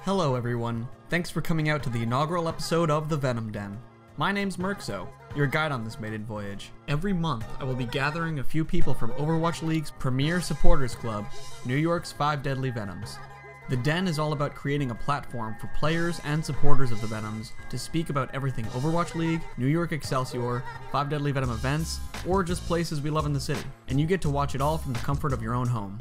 Hello everyone, thanks for coming out to the inaugural episode of the Venom Den. My name's NYXL, your guide on this maiden voyage. Every month, I will be gathering a few people from Overwatch League's premier supporters club, New York's 5 Deadly Venoms. The Den is all about creating a platform for players and supporters of the Venoms to speak about everything Overwatch League, New York Excelsior, 5 Deadly Venom events, or just places we love in the city. And you get to watch it all from the comfort of your own home.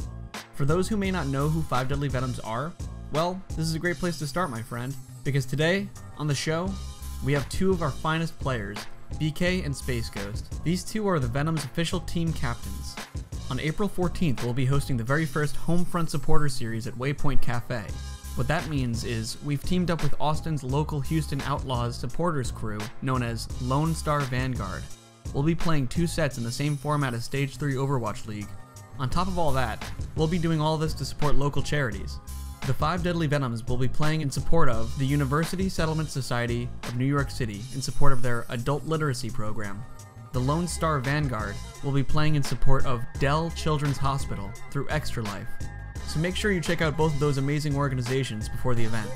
For those who may not know who 5 Deadly Venoms are, well, this is a great place to start, my friend, because today, on the show, we have two of our finest players, Beekay and Spaceghost. These two are the Venom's official team captains. On April 14th, we'll be hosting the very first Homefront Supporter Series at Waypoint Cafe. What that means is, we've teamed up with Austin's local Houston Outlaws supporters crew, known as Lone Star Vanguard. We'll be playing 2 sets in the same format as Stage 3 Overwatch League. On top of all that, we'll be doing all this to support local charities. The 5 Deadly Venoms will be playing in support of the University Settlement Society of New York City in support of their adult literacy program. The Lone Star Vanguard will be playing in support of Dell Children's Hospital through Extra Life. So make sure you check out both of those amazing organizations before the event.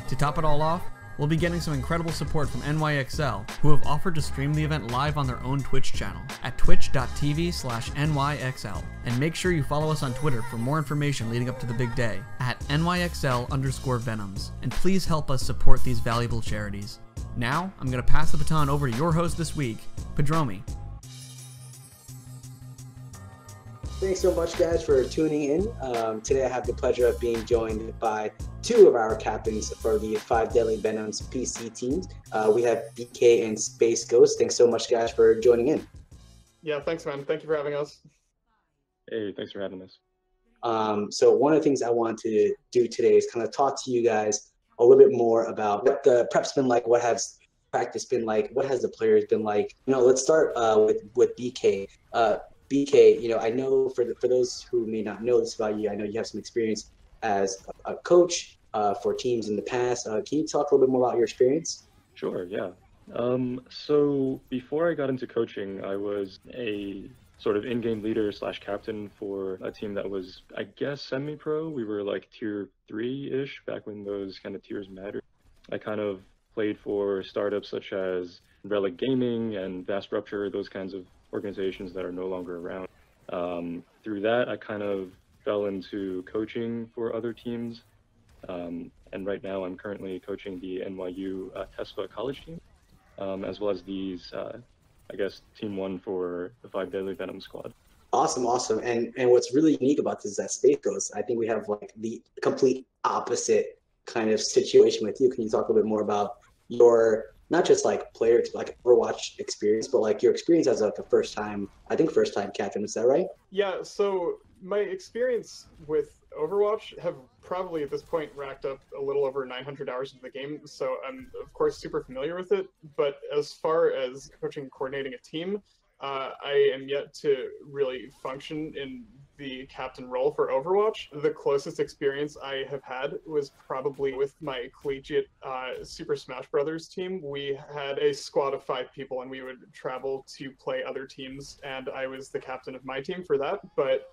To top it all off, we'll be getting some incredible support from NYXL, who have offered to stream the event live on their own Twitch channel at twitch.tv/NYXL. And make sure you follow us on Twitter for more information leading up to the big day at NYXL_Venoms. And please help us support these valuable charities. Now, I'm going to pass the baton over to your host this week, Padromi. Thanks so much, guys, for tuning in. Today I have the pleasure of being joined by 2 of our captains for the 5 Deadly Venoms PC teams. We have Beekay and Spaceghost. Thanks so much, guys, for joining in. Yeah, thanks, man. Thank you for having us. Hey, thanks for having us. So one of the things I want to do today is kind of talk to you guys a little bit more about what the prep's been like, what has practice been like, what has the players been like. Let's start with Beekay. Beekay, I know for those who may not know this about you, I know you have some experience as a coach for teams in the past. Can you talk a little bit more about your experience? Sure, yeah. So before I got into coaching, I was a sort of in-game leader / captain for a team that was, I guess, semi-pro. We were like tier 3-ish back when those kind of tiers mattered. I kind of played for startups such as Relic Gaming and Vast Rupture, those kinds of organizations that are no longer around. Through that, I kind of fell into coaching for other teams. And right now I'm currently coaching the NYU Tesla college team, as well as these, I guess, team 1 for the 5 Deadly Venom squad. Awesome. And what's really unique about this is that Spaceghost, I think we have like the complete opposite kind of situation with you. Can you talk a little bit more about your, not just like player to like Overwatch experience, but like your experience as like a first time captain, is that right? Yeah, so my experience with Overwatch have probably at this point racked up a little over 900 hours into the game, so I'm of course super familiar with it. But as far as coaching and coordinating a team, I am yet to really function in the captain role for Overwatch. The closest experience I have had was probably with my collegiate Super Smash Brothers team. We had a squad of 5 people and we would travel to play other teams, and I was the captain of my team for that. But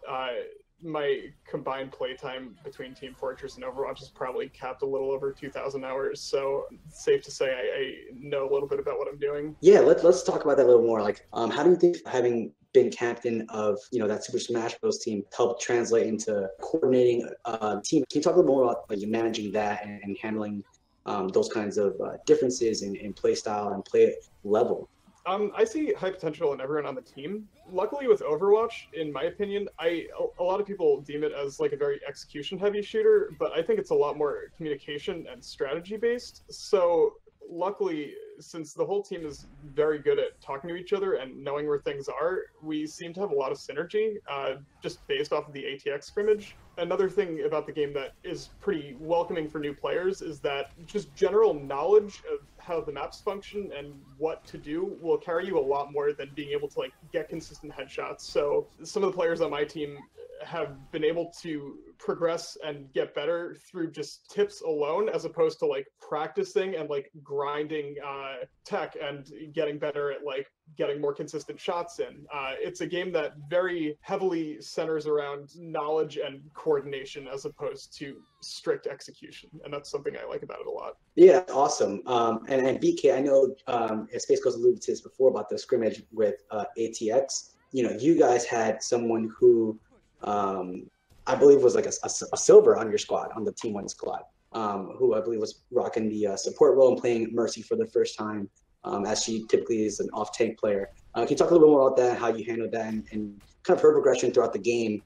my combined playtime between Team Fortress and Overwatch is probably capped a little over 2,000 hours, so it's safe to say I know a little bit about what I'm doing. Yeah, let's talk about that a little more. Like, how do you think having been captain of that Super Smash Bros. Team helped translate into coordinating a team? Can you talk a little more about like managing that and handling those kinds of differences in play style and play level? I see high potential in everyone on the team. Luckily with Overwatch, in my opinion, a lot of people deem it as like a very execution-heavy shooter, but I think it's a lot more communication and strategy-based. So luckily, since the whole team is very good at talking to each other and knowing where things are, we seem to have a lot of synergy just based off of the ATX scrimmage. Another thing about the game that is pretty welcoming for new players is that just general knowledge of how the maps function and what to do will carry you a lot more than being able to like get consistent headshots. So some of the players on my team have been able to progress and get better through just tips alone, as opposed to like practicing and like grinding tech and getting better at like getting more consistent shots in. It's a game that very heavily centers around knowledge and coordination as opposed to strict execution, and that's something I like about it a lot. Yeah, awesome. And BK, I know Spaceghost alluded to this before about the scrimmage with ATX. You know, you guys had someone who I believe was like a silver on your squad, on the Team 1 squad, who I believe was rocking the support role and playing Mercy for the first time, as she typically is an off-tank player. Can you talk a little bit more about that, how you handled that, and kind of her progression throughout the game,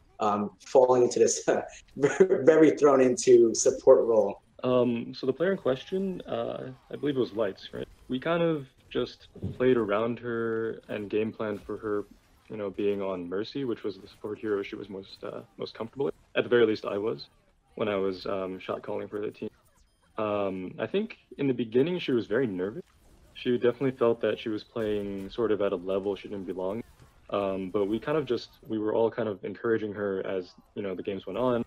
falling into this very thrown into support role? So the player in question, I believe it was Lights, right? We kind of just played around her and game planned for her, you know, being on Mercy, which was the support hero she was most comfortable with. At the very least, I was, when I was shot calling for the team. I think in the beginning she was very nervous. She definitely felt that she was playing sort of at a level she didn't belong. But we were all kind of encouraging her as, you know, the games went on.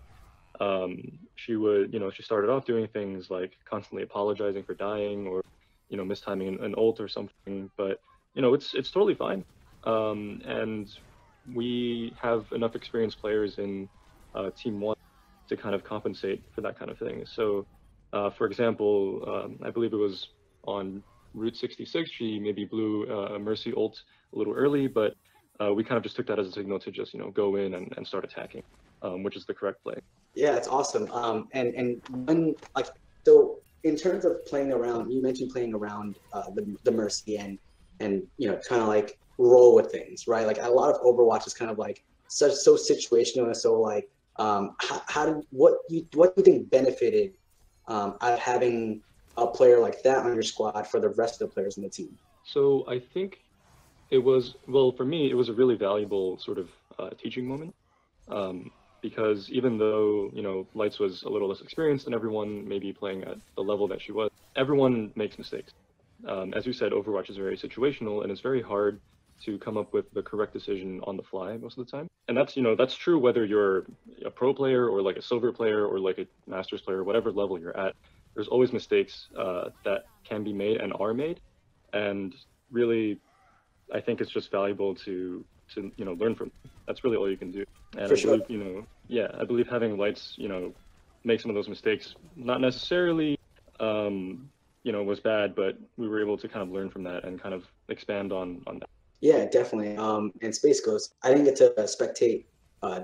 She would, you know, she started off doing things like constantly apologizing for dying or, you know, mistiming an ult or something. But, you know, it's totally fine. And we have enough experienced players in Team 1 to kind of compensate for that kind of thing. So, for example, I believe it was on Route 66, she maybe blew a Mercy ult a little early, but we kind of just took that as a signal to just, you know, go in and start attacking, which is the correct play. Yeah, it's awesome. And when, like, so in terms of playing around, you mentioned playing around the Mercy and you know, kind of like roll with things, right? Like a lot of Overwatch is kind of like so situational and so like what do you think benefited out of having a player like that on your squad for the rest of the players in the team? So I think it was, well, for me, it was a really valuable sort of teaching moment, because even though, you know, Lights was a little less experienced than everyone, maybe playing at the level that she was, everyone makes mistakes. As you said, Overwatch is very situational, and it's very hard to come up with the correct decision on the fly most of the time. And that's, you know, that's true whether you're a pro player or like a silver player or like a masters player, whatever level you're at. There's always mistakes that can be made and are made. And really, I think it's just valuable to you know, learn from. That's really all you can do. And For I believe, sure. you know, yeah, I believe having Lights, you know, make some of those mistakes, not necessarily, you know, was bad, but we were able to kind of learn from that and kind of expand on that. Yeah, definitely. And Spaceghost, I didn't get to spectate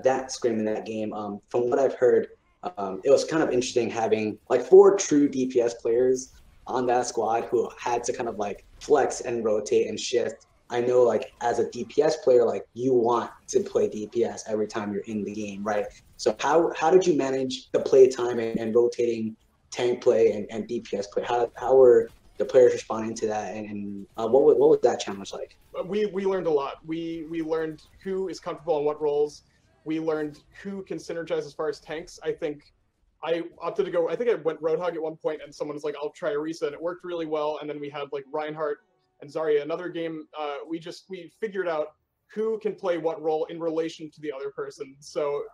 that scrim in that game. From what I've heard, it was kind of interesting having like 4 true DPS players on that squad who had to kind of like flex and rotate and shift. I know, like, as a DPS player, like, you want to play DPS every time you're in the game, right? So how did you manage the play time and rotating tank play and DPS play? How were the players responding to that, and what was that challenge like? We learned a lot. We learned who is comfortable on what roles. We learned who can synergize as far as tanks. I think I opted to go, I think I went Roadhog at one point, and someone was like, I'll try Orisa, and it worked really well. And then we had like Reinhardt and Zarya. Another game, we figured out who can play what role in relation to the other person. So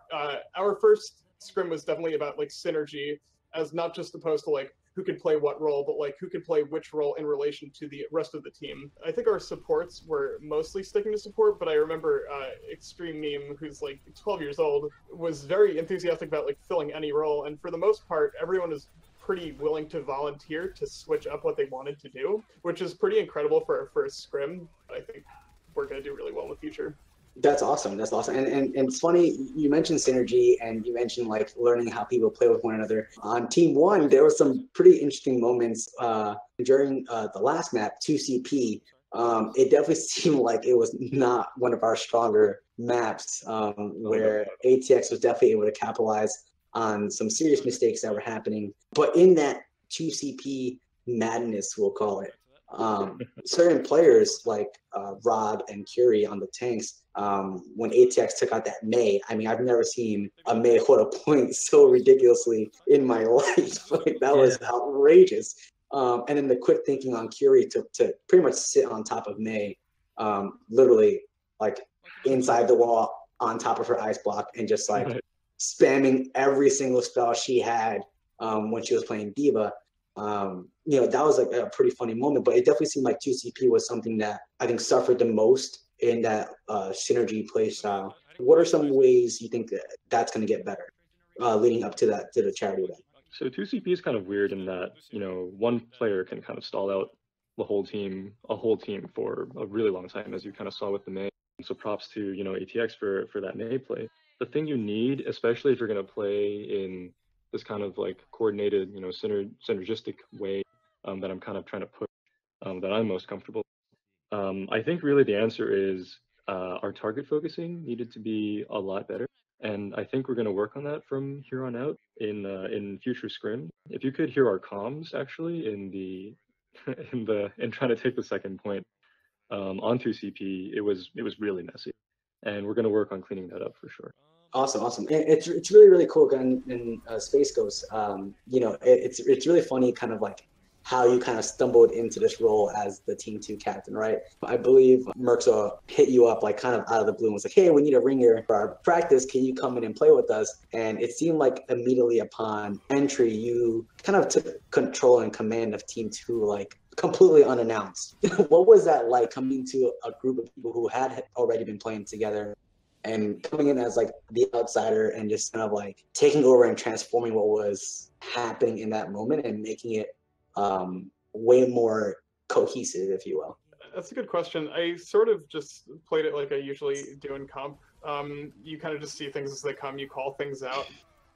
our first scrim was definitely about like synergy, as not just opposed to like who could play what role, but like who could play which role in relation to the rest of the team. I think our supports were mostly sticking to support, but I remember Extreme Meme, who's like 12 years old, was very enthusiastic about like filling any role. And for the most part, everyone is pretty willing to volunteer to switch up what they wanted to do, which is pretty incredible for our first scrim. I think we're going to do really well in the future. That's awesome. That's awesome. And it's funny, you mentioned synergy and you mentioned like learning how people play with one another. On Team 1, there were some pretty interesting moments during the last map, 2CP. It definitely seemed like it was not one of our stronger maps, where ATX was definitely able to capitalize on some serious mistakes that were happening. But in that 2CP madness, we'll call it, certain players like Rob and Curie on the tanks, when ATX took out that Mei, I mean, I've never seen a Mei hold a point so ridiculously in my life. Like, that was outrageous. And then the quick thinking on Curie to pretty much sit on top of Mei, literally like inside the wall on top of her ice block and just like spamming every single spell she had when she was playing Diva. You know, that was like a pretty funny moment, but it definitely seemed like 2CP was something that I think suffered the most in that synergy play style. What are some ways you think that that's going to get better leading up to the charity event? So 2CP is kind of weird in that, you know, one player can kind of stall out a whole team for a really long time, as you kind of saw with the Mei. So props to, you know, ATX for that Mei play. The thing you need, especially if you're going to play in this kind of like coordinated, you know, synergistic way that I'm kind of trying to push, that I'm most comfortable. I think really the answer is our target focusing needed to be a lot better. And I think we're going to work on that from here on out in future scrim. If you could hear our comms actually in trying to take the second point on 2CP, it was really messy, and we're going to work on cleaning that up for sure. Awesome. And it's really cool. In Spaceghost, you know, it's really funny, kind of like how you kind of stumbled into this role as the Team 2 captain, right? I believe NYXL hit you up like kind of out of the blue and was like, hey, we need a ringer for our practice. Can you come in and play with us? And it seemed like immediately upon entry, you kind of took control and command of Team 2, like completely unannounced. What was that like, coming to a group of people who had already been playing together and coming in as like the outsider and just kind of like taking over and transforming what was happening in that moment and making it way more cohesive, if you will? That's a good question. I sort of just played it like I usually do in comp. You kind of just see things as they come, you call things out,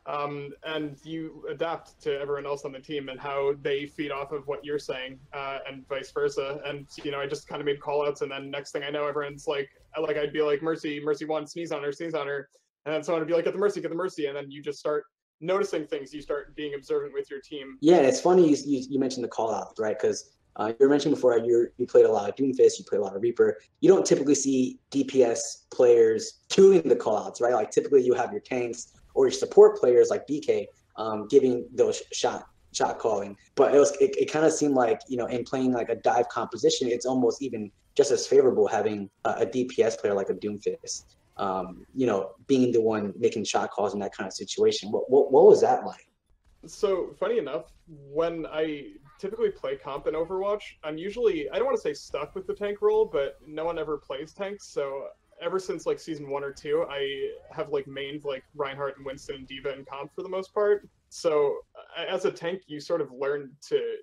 and you adapt to everyone else on the team and how they feed off of what you're saying, and vice versa. And, you know, I just kind of made call outs, and then next thing I know, everyone's like I'd be like, Mercy one, sneeze on her. And then someone would be like, get the Mercy. And then you just start noticing things, you start being observant with your team. Yeah, it's funny you mentioned the call out, right? Because you were mentioning before, you played a lot of Doomfist, you played a lot of Reaper. You don't typically see DPS players doing the call outs, right? Like typically you have your tanks or your support players like Beekay giving those shot calling. But it kind of seemed like, you know, in playing like a dive composition, it's almost even just as favorable having a DPS player like a Doomfist. You know, being the one making shot calls in that kind of situation. What was that like? So funny enough, when I typically play comp in Overwatch, I'm usually, I don't want to say stuck with the tank role, but no one ever plays tanks. So ever since like season 1 or 2, I have like mained like Reinhardt and Winston and Diva in comp for the most part. So as a tank, you sort of learn to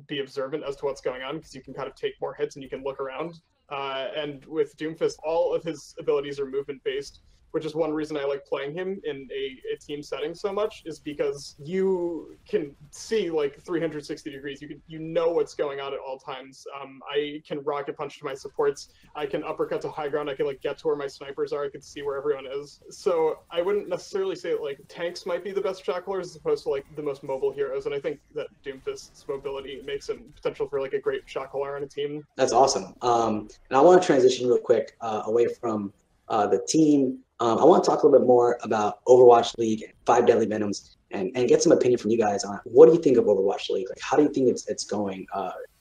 be observant as to what's going on, because you can kind of take more hits and you can look around. And with Doomfist, all of his abilities are movement based, which is one reason I like playing him in a team setting so much, is because you can see like 360 degrees. You know what's going on at all times. I can rocket punch to my supports. I can uppercut to high ground. I can like get to where my snipers are. I can see where everyone is. So I wouldn't necessarily say that, like, tanks might be the best shot callers as opposed to like the most mobile heroes. And I think that Doomfist's mobility makes him potential for like a great shot caller on a team. That's awesome. And I want to transition real quick away from the team. I want to talk a little bit more about Overwatch League, 5 Deadly Venoms, and get some opinion from you guys on what do you think of Overwatch League? Like, how do you think it's going?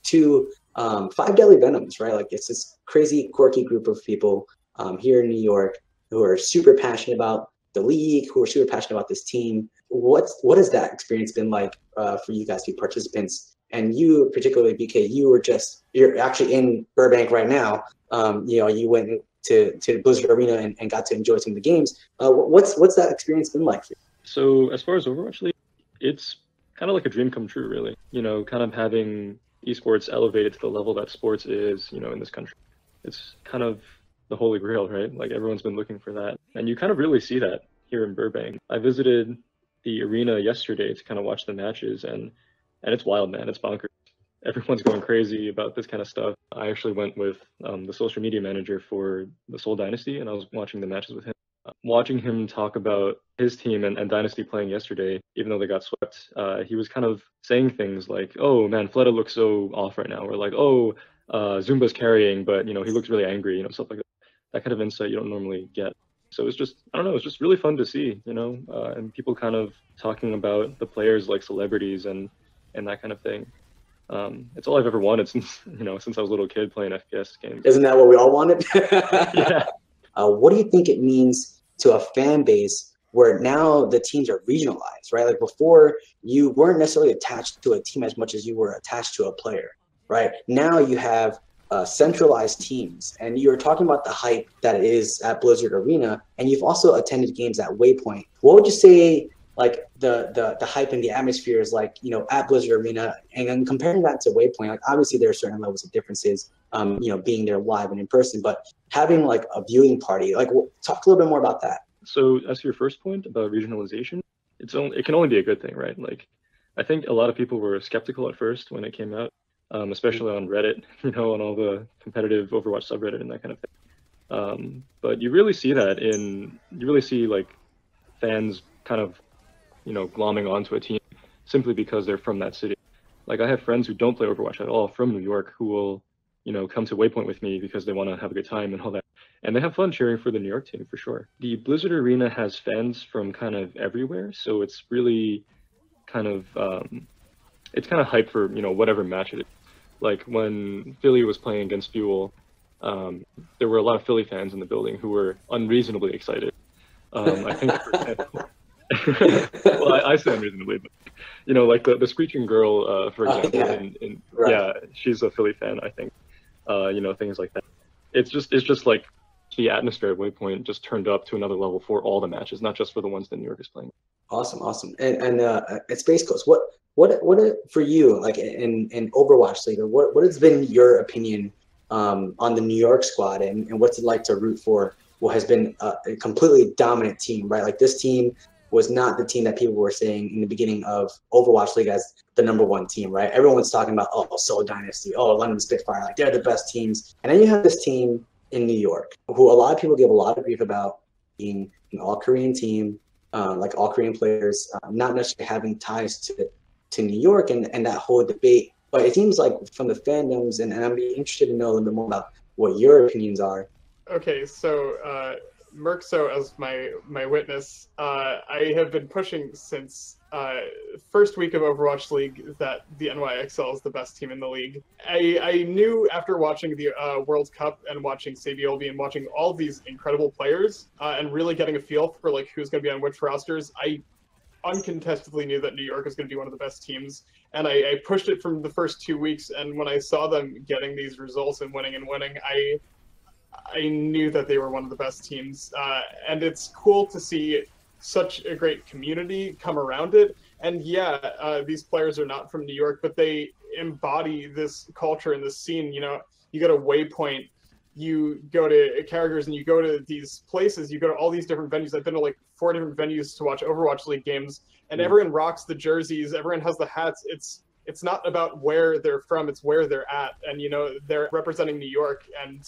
To 5 Deadly Venoms, right? Like, it's this crazy, quirky group of people here in New York who are super passionate about the league, who are super passionate about this team. What has that experience been like for you guys, the participants? And you, particularly BK, you're actually in Burbank right now. You know, you went to Blizzard Arena and got to enjoy some of the games. What's that experience been like for you? So as far as Overwatch League, it's kind of like a dream come true, really. You know, kind of having esports elevated to the level that sports is, you know, in this country. It's kind of the holy grail, right? Like, everyone's been looking for that. And you kind of really see that here in Burbank. I visited the arena yesterday to kind of watch the matches, and it's wild, man. It's bonkers. Everyone's going crazy about this kind of stuff. I actually went with the social media manager for the Seoul Dynasty, and I was watching the matches with him. Watching him talk about his team and Dynasty playing yesterday, even though they got swept, he was kind of saying things like, oh man, Fleta looks so off right now. Or like, oh, Zumba's carrying, but, you know, he looks really angry, you know, stuff like that. That kind of insight you don't normally get. So it's just, I don't know, it's just really fun to see, you know, and people kind of talking about the players like celebrities and that kind of thing. It's all I've ever wanted since I was a little kid playing FPS games. Isn't that what we all wanted? Yeah. What do you think it means to a fan base where now the teams are regionalized, right? Like before, you weren't necessarily attached to a team as much as you were attached to a player, right? Now you have centralized teams, and you're talking about the hype that it is at Blizzard Arena, and you've also attended games at Waypoint. What would you say, like the hype and the atmosphere is like, you know, at Blizzard Arena, and then comparing that to Waypoint? Like obviously there are certain levels of differences, you know, being there live and in person, but having like a viewing party, like talk a little bit more about that. So as to your first point about regionalization, it can only be a good thing, right? Like, I think a lot of people were skeptical at first when it came out, especially on Reddit, you know, on all the competitive Overwatch subreddit and that kind of thing. But you really see that you really see like fans kind of, you know, glomming onto a team simply because they're from that city. Like I have friends who don't play Overwatch at all from New York who will, you know, come to Waypoint with me because they want to have a good time and all that. And they have fun cheering for the New York team for sure. The Blizzard Arena has fans from kind of everywhere, so it's really kind of it's kind of hype for, you know, whatever match it is. Like when Philly was playing against Fuel, there were a lot of Philly fans in the building who were unreasonably excited. I think, for example, well, I say unreasonably, but you know, like the Screeching Girl, for example, Right. yeah, she's a Philly fan, I think. You know, things like that. It's just like the atmosphere at Waypoint just turned up to another level for all the matches, not just for the ones that New York is playing. Awesome. And at Space Coast, what for you, like in Overwatch League, what has been your opinion on the New York squad, and what's it like to root for what has been a completely dominant team, right? Like this team was not the team that people were saying in the beginning of Overwatch League as the #1 team, right? Everyone's talking about, oh, Soul Dynasty, oh, London Spitfire, like they're the best teams. And then you have this team in New York, who a lot of people give a lot of grief about being an all-Korean team, like all Korean players, not necessarily having ties to New York and that whole debate. But it seems like from the fandoms, and I'm interested to know a little bit more about what your opinions are. Okay, so Merkso as my witness, I have been pushing since first week of Overwatch League that the NYXL is the best team in the league. I knew after watching the World Cup and watching Sabiolvi and watching all these incredible players and really getting a feel for like who's going to be on which rosters, I uncontestedly knew that New York is going to be one of the best teams. And I pushed it from the first 2 weeks, and when I saw them getting these results and winning, I knew that they were one of the best teams, and it's cool to see such a great community come around it. And yeah, these players are not from New York, but they embody this culture and this scene. You know, you go to Waypoint, you go to Carragher's, and you go to these places, you go to all these different venues. I've been to like 4 different venues to watch Overwatch League games, and everyone rocks the jerseys, everyone has the hats. It's not about where they're from, it's where they're at. And, you know, they're representing New York, and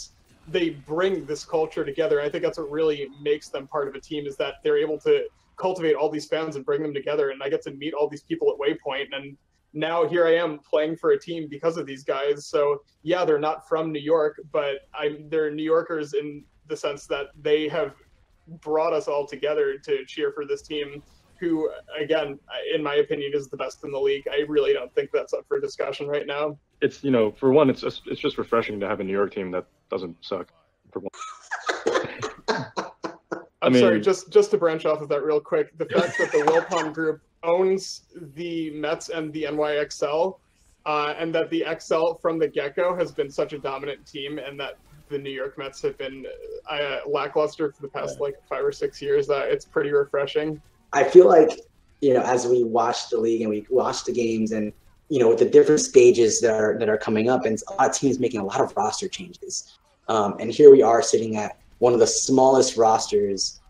they bring this culture together. I think that's what really makes them part of a team, is that they're able to cultivate all these fans and bring them together. And I get to meet all these people at Waypoint, and now here I am playing for a team because of these guys. So yeah, they're not from New York, but they're New Yorkers in the sense that they have brought us all together to cheer for this team, who, again, in my opinion, is the best in the league. I really don't think that's up for discussion right now. It's, you know, for one, it's just refreshing to have a New York team that doesn't suck. For one. I'm sorry, just to branch off of that real quick, the fact that the Wilpon Group owns the Mets and the NYXL, and that the XL from the get-go has been such a dominant team, and that the New York Mets have been lackluster for the past like 5 or 6 years, it's pretty refreshing. I feel like, you know, as we watch the league and we watch the games, and, you know, with the different stages that are coming up, and a lot of teams making a lot of roster changes. And here we are sitting at one of the smallest rosters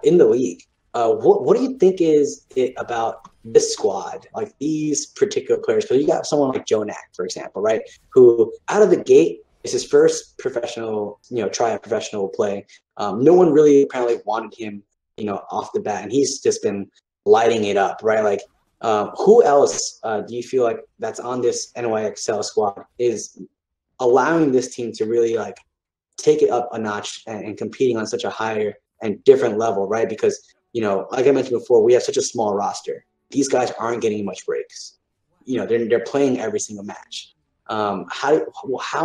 in the league. What do you think is it about this squad, like these particular players? Because you got someone like Jonak, for example, right, who out of the gate is his first professional, you know, try a professional play. No one really apparently wanted him, you know, off the bat, and he's just been lighting it up, right? Like, who else do you feel like that's on this NYXL squad is allowing this team to really like take it up a notch and competing on such a higher and different level, right? Because, you know, like I mentioned before, we have such a small roster. These guys aren't getting much breaks. You know, they're playing every single match. How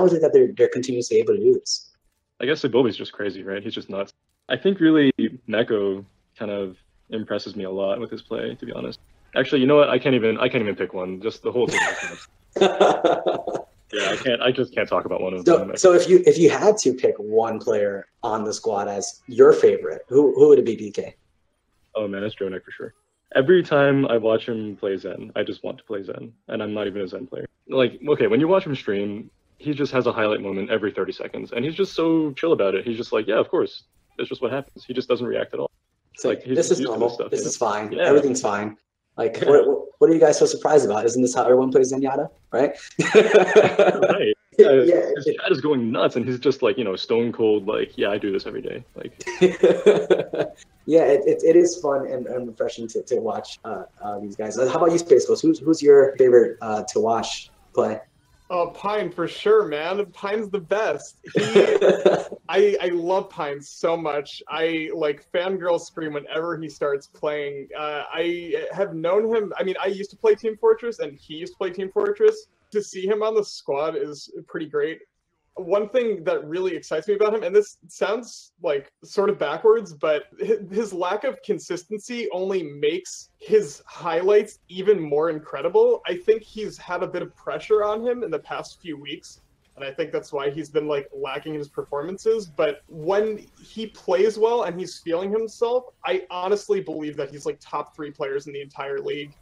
is it that they're continuously able to do this? I guess Sabovi's just crazy, right? He's just nuts. I think really Neko kind of impresses me a lot with his play, to be honest. Actually, you know what? I can't even pick one. Just the whole thing. Yeah, I just can't talk about one of them. So if you had to pick one player on the squad as your favorite, who would it be, BK? Oh man, it's Jonek for sure. Every time I watch him play Zen, I just want to play Zen, and I'm not even a Zen player. Like, okay, when you watch him stream, he just has a highlight moment every 30 seconds, and he's just so chill about it. He's just like, yeah, of course, that's just what happens. He just doesn't react at all. So like, this is normal. Stuff, this is fine. Yeah. Everything's fine. Like, yeah. what are you guys so surprised about? Isn't this how everyone plays Zenyatta, right? Right. Yeah, his chat is going nuts, and he's just like, stone cold. Like, yeah, I do this every day. Like, yeah, it is fun and refreshing to watch these guys. How about you, Spaceghost? Who's your favorite to watch play? Pine for sure, man. Pine's the best. I love Pine so much. I like fangirl scream whenever he starts playing. I have known him. I mean, I used to play Team Fortress, and he used to play Team Fortress. To see him on the squad is pretty great. One thing that really excites me about him, and this sounds like sort of backwards, but his lack of consistency only makes his highlights even more incredible. I think he's had a bit of pressure on him in the past few weeks, and I think that's why he's been like lacking in his performances. But when he plays well and he's feeling himself, I honestly believe that he's like top 3 players in the entire league.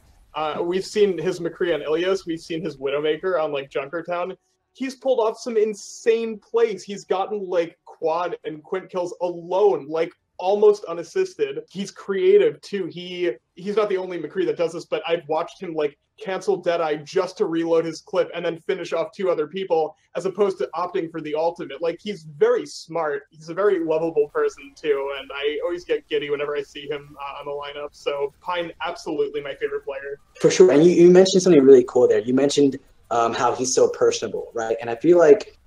We've seen his McCree on Ilios, we've seen his Widowmaker on like Junkertown. He's pulled off some insane plays. He's gotten like quad and quint kills alone, like almost unassisted. He's creative too. He's not the only McCree that does this, but I've watched him like cancel Deadeye just to reload his clip and then finish off 2 other people, as opposed to opting for the ultimate. Like, he's very smart. He's a very lovable person too, and I always get giddy whenever I see him on the lineup. So Pine, absolutely my favorite player. For sure. And you mentioned something really cool there. You mentioned how he's so personable, right? And I feel like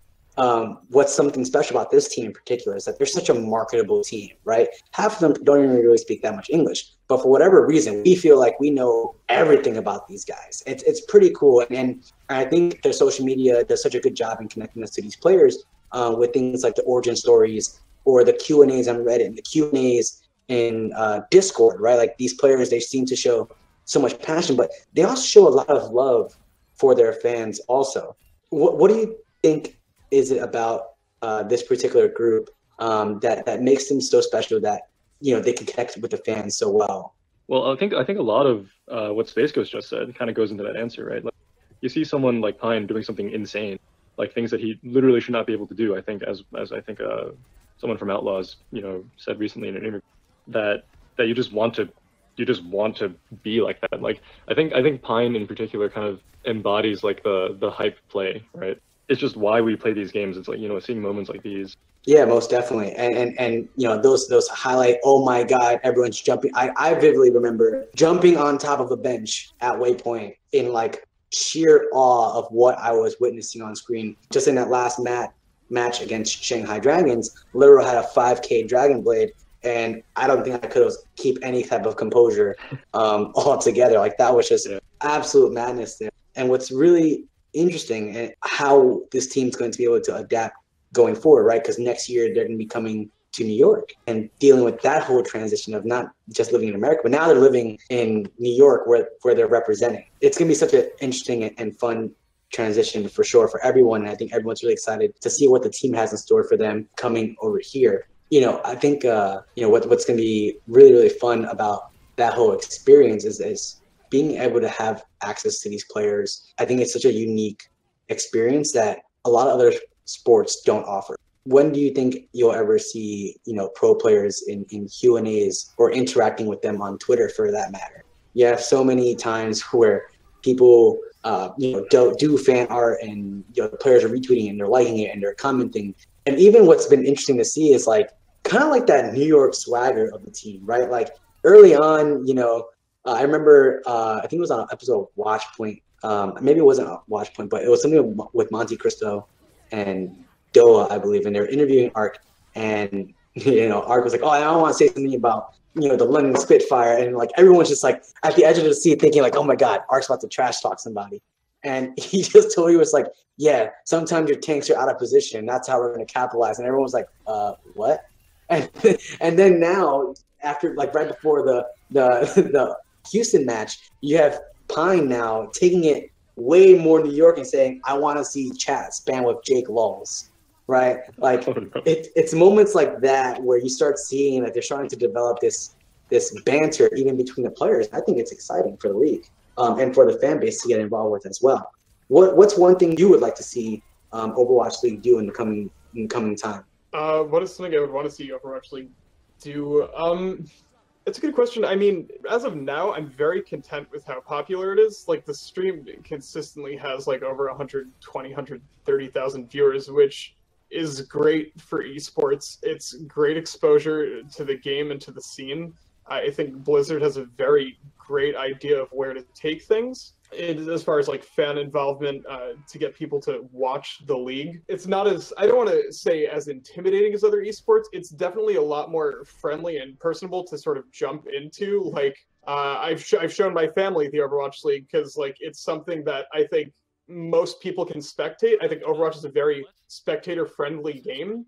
what's something special about this team in particular is that they're such a marketable team, right? Half of them don't even really speak that much English, but for whatever reason, we feel like we know everything about these guys. It's pretty cool, and I think their social media does such a good job in connecting us to these players with things like the origin stories or the Q&As on Reddit and the Q&As in Discord, right? Like, these players, they seem to show so much passion, but they also show a lot of love for their fans also. What do you think is it about this particular group that makes them so special that they can connect with the fans so well? Well, I think a lot of what Spaceghost just said kind of goes into that answer, right? Like, you see someone like Pine doing something insane, like things that he literally should not be able to do. I think as I think someone from Outlaws said recently in an interview that you just want to be like that. Like, I think Pine in particular kind of embodies like the hype play, right? It's just why we play these games. It's like, seeing moments like these. Yeah, most definitely. And those highlight, oh my God, everyone's jumping. I vividly remember jumping on top of a bench at Waypoint in like sheer awe of what I was witnessing on screen. Just in that last match against Shanghai Dragons, Literal had a 5K Dragon Blade, and I don't think I could keep any type of composure altogether. Like, that was just absolute madness there. And what's really interesting and how this team's going to be able to adapt going forward, right? Because next year they're going to be coming to New York and dealing with that whole transition of not just living in America, but now they're living in New York where they're representing. It's going to be such an interesting and fun transition for sure for everyone. And I think everyone's really excited to see what the team has in store for them coming over here. I think what's going to be really, really fun about that whole experience is being able to have access to these players. I think it's such a unique experience that a lot of other sports don't offer. When do you think you'll ever see, pro players in Q&As or interacting with them on Twitter, for that matter? You have so many times where people, do fan art, and the players are retweeting and they're liking it and they're commenting. And even what's been interesting to see is like kind of like that New York swagger of the team, right? Like, early on, I remember, I think it was on an episode of Watchpoint. Maybe it wasn't Watchpoint, but it was something with Monte Cristo and Doa, I believe, and they were interviewing Ark, and Ark was like, "Oh, I don't want to say something about the London Spitfire," and like everyone's just like at the edge of the seat, thinking like, "Oh my God, Ark's about to trash talk somebody," and he just told you, was like, "Yeah, sometimes your tanks are out of position. That's how we're going to capitalize," and everyone was like, "What?" And then now after, like right before the Houston match, you have Pine now taking it way more New York and saying, I want to see chat spam with Jake Lulls, right? Like it's moments like that where you start seeing that they're starting to develop this banter even between the players. I think it's exciting for the league and for the fan base to get involved with as well. What's one thing you would like to see Overwatch League do in the coming time? What is something I would want to see Overwatch League do? It's a good question. I mean, as of now, I'm very content with how popular it is. Like, the stream consistently has like over 120, 130,000 viewers, which is great for esports. It's great exposure to the game and to the scene. I think Blizzard has a very great idea of where to take things. As far as like fan involvement to get people to watch the league. It's not as, I don't want to say as intimidating as other esports. It's definitely a lot more friendly and personable to sort of jump into. Like I've shown my family the Overwatch League because like it's something that I think most people can spectate. I think Overwatch is a very spectator friendly game.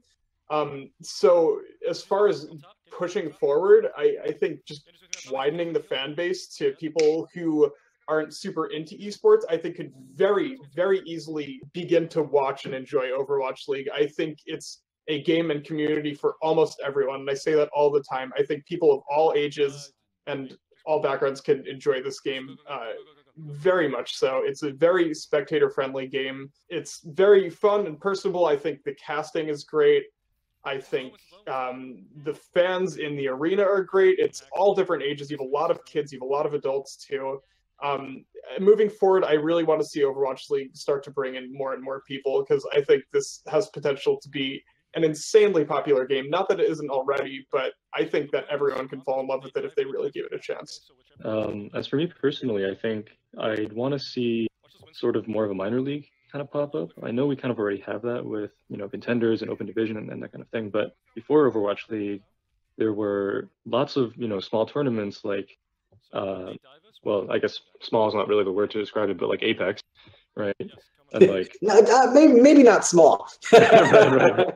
So as far as pushing forward, I think just widening the fan base to people who aren't super into esports, I think could very, very easily begin to watch and enjoy Overwatch League. I think it's a game and community for almost everyone, and I say that all the time. I think people of all ages and all backgrounds can enjoy this game very much so. It's a very spectator-friendly game. It's very fun and personable. I think the casting is great. I think the fans in the arena are great. It's all different ages. You have a lot of kids. You have a lot of adults, too. Moving forward, I really want to see Overwatch League start to bring in more and more people because I think this has potential to be an insanely popular game. Not that it isn't already, but I think that everyone can fall in love with it if they really give it a chance. As for me personally, I think I'd want to see sort of more of a minor league kind of pop up. I know we kind of already have that with, you know, contenders and open division and that kind of thing, but before Overwatch League, there were lots of, you know, small tournaments like well, I guess small is not really the word to describe it, but like Apex, right? And like maybe not small. right.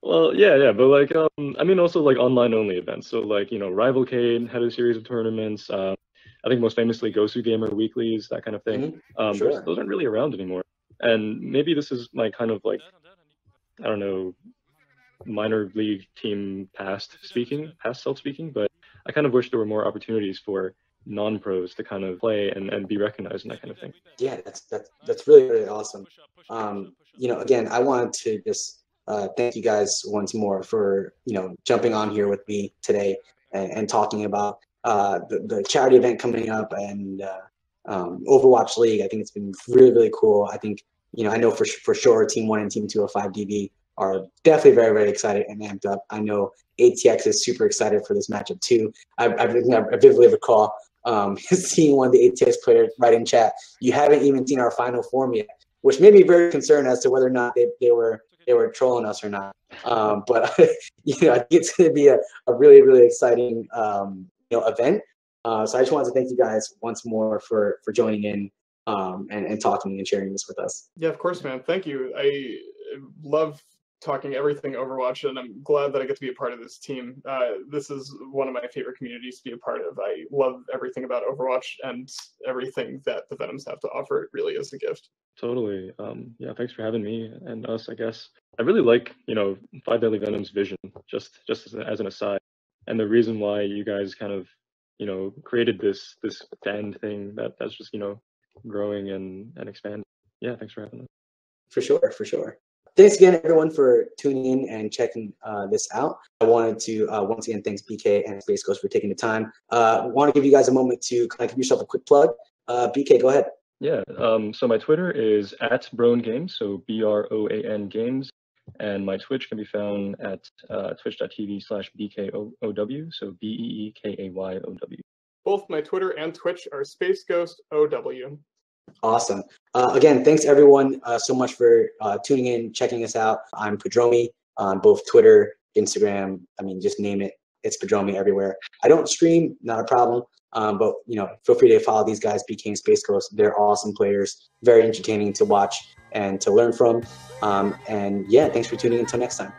Well, yeah, but like I mean also like online only events. So like, you know, Rivalcade had a series of tournaments. I think most famously Gosu Gamer weeklies, that kind of thing. Sure. Those aren't really around anymore. And maybe this is my kind of like, I don't know, minor league team past self speaking, but I kind of wish there were more opportunities for non-pros to kind of play and be recognized and that kind of thing. Yeah, that's really, really awesome. You know, again, I wanted to just thank you guys once more for, you know, jumping on here with me today and talking about the charity event coming up and Overwatch League. I think it's been really, really cool. I think, you know, I know for sure Team 1 and Team 2 of 5DB are definitely very, very excited and amped up. I know ATX is super excited for this matchup too. I vividly recall seeing one of the ATX players write in chat, "You haven't even seen our final form yet," which made me very concerned as to whether or not they were trolling us or not. But you know, I think it's going to be a really, really exciting you know, event. So I just wanted to thank you guys once more for joining in and talking and sharing this with us. Yeah, of course, man. Thank you. I love talking everything Overwatch, and I'm glad that I get to be a part of this team. This is one of my favorite communities to be a part of. I love everything about Overwatch and everything that the Venoms have to offer. It really is a gift. Totally. Yeah, thanks for having me and us, I guess. I really like, you know, 5 Deadly Venoms' vision, just as an aside. And the reason why you guys kind of, you know, created this fan thing that's just, you know, growing and expanding. Yeah, thanks for having us. For sure. Thanks again, everyone, for tuning in and checking this out. I wanted to once again thanks Beekay and Spaceghost for taking the time. Want to give you guys a moment to kind of give yourself a quick plug. Beekay, go ahead. Yeah. So my Twitter is @BroanGames, so BROAN Games, and my Twitch can be found at twitch.tv/BKOW, so BEEKAYOW. Both my Twitter and Twitch are Spaceghost OW. Awesome. Again, thanks everyone so much for tuning in, checking us out. I'm Padromi on both Twitter, Instagram. I mean, just name it. It's Padromi everywhere. I don't stream, not a problem. But you know, feel free to follow these guys, Beekay and Spaceghost. They're awesome players, very entertaining to watch and to learn from. And yeah, thanks for tuning in. Until next time.